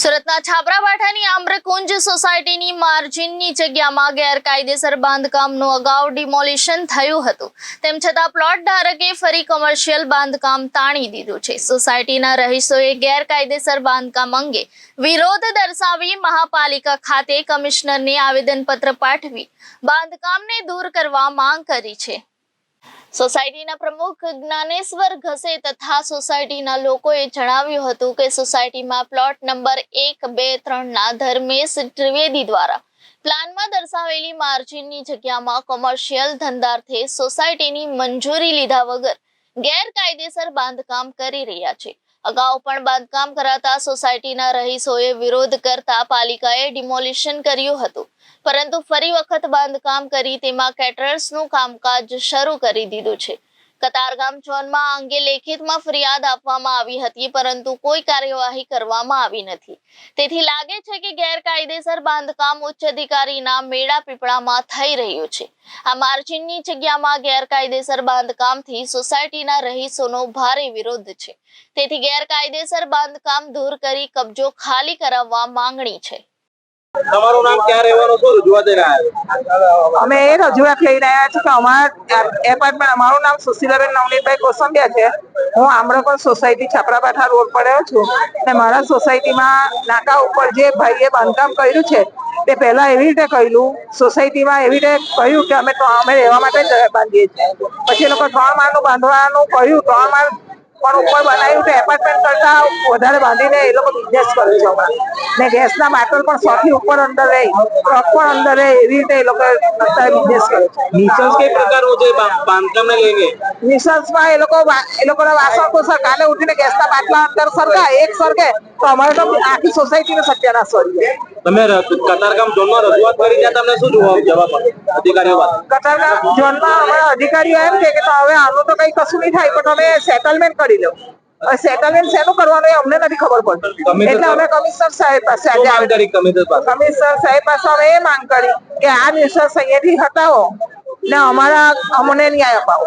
સુરતના છાપરાભાઠાની આમ્રકુંજ સોસાયટીની માર્જિનની જગ્યામાં ગેરકાયદેસર બાંધકામનું અગાઉ ડિમોલિશન થયું હતું, તેમ છતાં પ્લોટ ધારકે ફરી કોમર્શિયલ બાંધકામ તાણી દીધું છે। સોસાયટીના રહીશોએ ગેરકાયદેસર બાંધકામ અંગે વિરોધ દર્શાવી મહાપાલિકા ખાતે કમિશનરને આવેદનપત્ર પાઠવી બાંધકામને દૂર કરવા માંગ કરી છે। સોસાયટીના પ્રમુખ જ્ઞાનેશ્વર ઘસે તથા સોસાયટીના લોકોએ જણાવ્યું હતું કે સોસાયટીમાં પ્લોટ નંબર 1, 2, 3 ના ધર્મેશ ત્રિવેદી દ્વારા પ્લાનમાં દર્શાવેલી માર્જિનની જગ્યામાં કોમર્શિયલ ધંધાર્થે સોસાયટીની મંજૂરી લીધા વગર ગેરકાયદેસર બાંધકામ કરી રહ્યા છે। અગાઉ પણ બાંધકામ કરાતા સોસાયટીના રહીશોએ વિરોધ કરતા પાલિકાએ ડિમોલિશન કર્યું હતું, પરંતુ ફરી વખત બાંધકામ કરી તેમાં કેટરર્સનું કામકાજ શરૂ કરી દીધું છે। કતારગામ ઝોનમાં આ અંગે લેખિતમાં ફરિયાદ આપવામાં આવી હતી, પરંતુ કોઈ કાર્યવાહી કરવામાં આવી નથી। તેથી લાગે છે કે ગેરકાયદેસર બાંધકામ ઉચ્ચ અધિકારીના મેળા પીપળામાં થઈ રહ્યું છે। આ માર્જિનની જગ્યામાં ગેરકાયદેસર બાંધકામથી સોસાયટીના રહીશોનો ભારે વિરોધ છે, તેથી ગેરકાયદેસર બાંધકામ દૂર કરી કબજો ખાલી કરાવવા માંગણી છે। તમારું નામ ક્યાં રહેવાનું છે? રજૂઆત લઈને આવ્યા? અમે એ રજૂઆત લઈને આવ્યા છીએ કે અમારા એપાર્ટમેન્ટ, અમારું નામ સુશીલાબેન નવનીતભાઈ કોસંબિયા છે। હું આમ્રકુંજ સોસાયટી છાપરાભાઠા રોડ પર રહ્યો છું અને મારા સોસાયટીમાં નાકા ઉપર જે ભાઈએ બાંધકામ કર્યું છે તે પહેલા એવી રીતે કર્યું, સોસાયટીમાં એવી રીતે કહ્યું કે અમે રહેવા માટે જ બાંધીએ છીએ। પછી એ લોકો 3 માળનું બાંધવાનું કહ્યું, 3 માળ પણ ઉપર બનાવ્યું તો એપાર્ટમેન્ટ કરતા વધારે બાંધીને એ લોકો બિઝનેસ કરે છે હમણાં, ને ગેસના બાટલ પણ 100 થી ઉપર અંદર રહે, ટ્રક પણ અંદર રહે, એવી રીતે એ લોકો બિઝનેસ કરે છે। નિશંસ કઈ પ્રકારનું છે બાંધકામને લઈને? નિશંસમાં એ લોકોના વાસણ કોસર કાલે ઉઠીને ગેસના બાટલા અંદર સરકે તો અમારે તો આખી સોસાયટીને સત્યાનાશ કરી દે। તમે કતારગામ ઝોનમાં રજૂઆત કરી ત્યાં તમને શું જવાબ અધિકારીઓ પાસે? કતારગામ ઝોનમાં અમારા અધિકારીઓ એમ કે હવે આનું તો કઈ કશું નહીં થાય, પણ તમે સેટલમેન્ટ કરી લો। હવે સેટલમેન્ટ શેનું કરવાનું એ અમને નથી ખબર પડતી, એટલે અમે કમિશનર સાહેબ પાસે કમિશનર સાહેબ પાસે અમે એ માંગ કરી કે આ નિશંસ અહીંયાથી હટાવો ને અમને ન્યાય અપાવો।